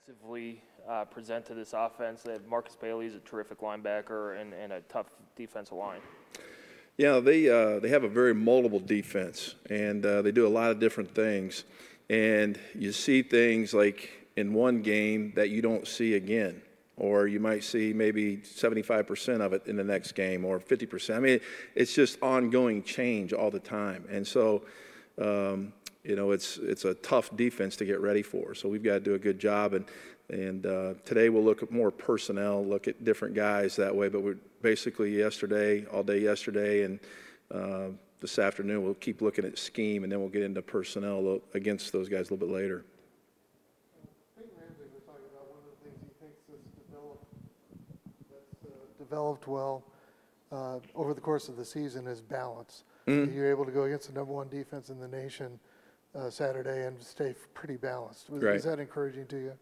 defensively present to this offense? That Marcus Bailey is a terrific linebacker and a tough defensive line. Yeah, they have a very moldable defense, and they do a lot of different things. And you see things like in one game that you don't see again, or you might see maybe 75% of it in the next game, or 50%. I mean, it's just ongoing change all the time. And so, you know, it's a tough defense to get ready for. So we've got to do a good job. And today we'll look at more personnel, look at different guys that way. But we're basically yesterday, all day yesterday, and this afternoon we'll keep looking at scheme, and then we'll get into personnel against those guys a little bit later. Ramsey was talking about one of the things he thinks that's developed well over the course of the season is balance. Mm-hmm. You're able to go against the #1 defense in the nation Saturday and stay pretty balanced. Right. Is that encouraging to you?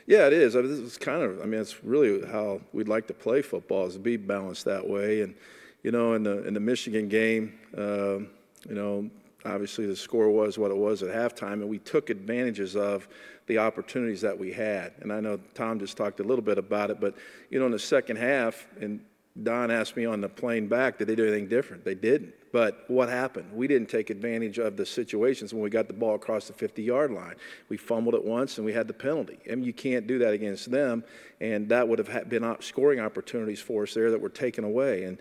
Yeah, it is. I mean, this is kind of, I mean, it's really how we'd like to play football, is to be balanced that way. And, you know, in the Michigan game, you know, obviously the score was what it was at halftime, and we took advantages of the opportunities that we had. And I know Tom just talked a little bit about it, but, you know, in the second half, and Don asked me on the plane back, did they do anything different? They didn't. But what happened? We didn't take advantage of the situations when we got the ball across the 50-yard line. We fumbled it once, and we had the penalty. I mean, you can't do that against them, and that would have been scoring opportunities for us there that were taken away. And,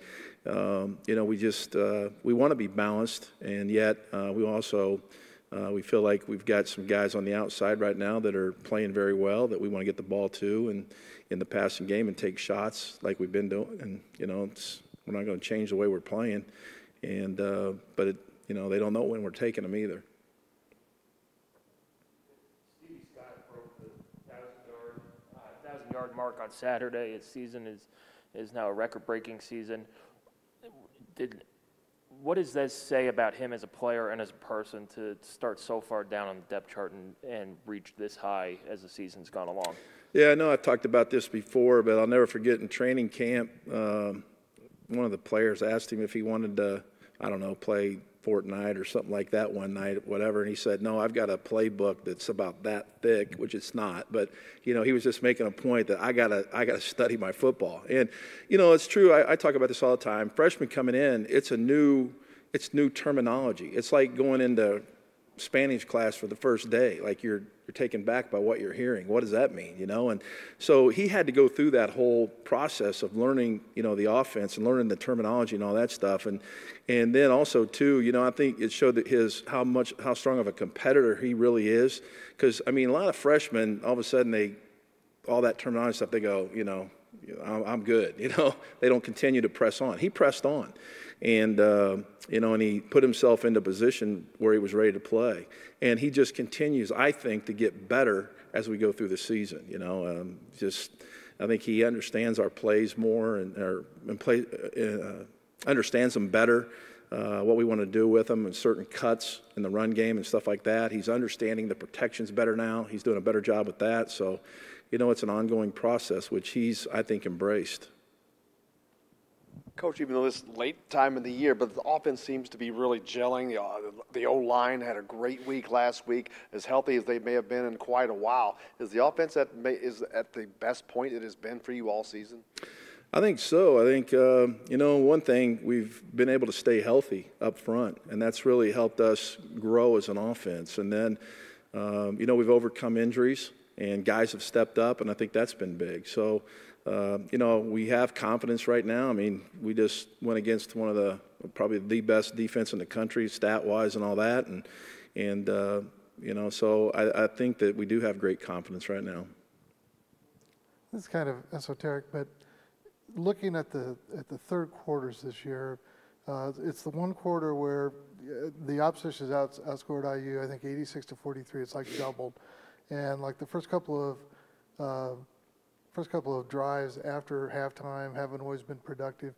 you know, we just we want to be balanced, and yet we also we feel like we've got some guys on the outside right now that are playing very well that we want to get the ball to and in the passing game and take shots like we've been doing. And, you know, we're not going to change the way we're playing. And but you know, they don't know when we're taking them either. Stevie Scott broke the 1,000-yard mark on Saturday. His season is now a record-breaking season. What does this say about him as a player and as a person to start so far down on the depth chart and reach this high as the season's gone along? Yeah, I know I've talked about this before, but I'll never forget in training camp, one of the players asked him if he wanted to, I don't know, play Fortnite or something like that one night, whatever, and he said, no, I've got a playbook that's about that thick, which it's not, but, you know, he was just making a point that I gotta study my football. And, you know, it's true, I talk about this all the time. Freshmen coming in, it's new terminology. It's like going into Spanish class for the first day, like you're taken back by what you're hearing. What does that mean, you know? And so he had to go through that whole process of learning, you know, the offense and learning the terminology and all that stuff. And then also too, you know, I think it showed that how strong of a competitor he really is. Because I mean, a lot of freshmen, all of a sudden all that terminology stuff, they go, you know, I'm good, you know. They don't continue to press on. He pressed on. And, you know, and he put himself into a position where he was ready to play. And he just continues, I think, to get better as we go through the season, you know. I think he understands our plays more and understands them better, what we want to do with them and certain cuts in the run game and stuff like that. He's understanding the protections better now. He's doing a better job with that. So, you know, it's an ongoing process, which he's, I think, embraced. Coach, even though this late time in the year, but the offense seems to be really gelling. The O-line had a great week last week, as healthy as they may have been in quite a while. Is the offense is at the best point it has been for you all season? I think so. I think, you know, one thing, we've been able to stay healthy up front, and that's really helped us grow as an offense. And then, you know, we've overcome injuries, and guys have stepped up, and I think that's been big. So, you know, we have confidence right now. I mean, we just went against one of probably the best defense in the country, stat-wise and all that. And you know, so I think that we do have great confidence right now. This is kind of esoteric, but looking at the third quarters this year, it's the one quarter where the opposition has outscored IU, I think 86-43. It's like doubled. And like the first couple of drives after halftime haven't always been productive.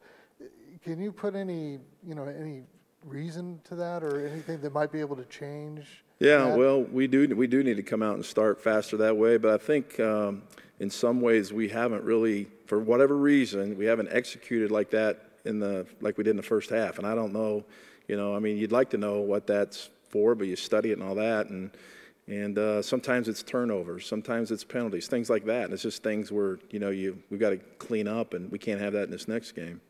Can you put any reason to that, or anything that might be able to change? Yeah, that? well, we do need to come out and start faster that way. But I think in some ways we haven't really, for whatever reason, we haven't executed like that like we did in the first half. And I don't know, you know, I mean, you'd like to know what that's for, but you study it and all that, and And sometimes it's turnovers, sometimes it's penalties, things like that. And it's just things where, we've got to clean up, and we can't have that in this next game.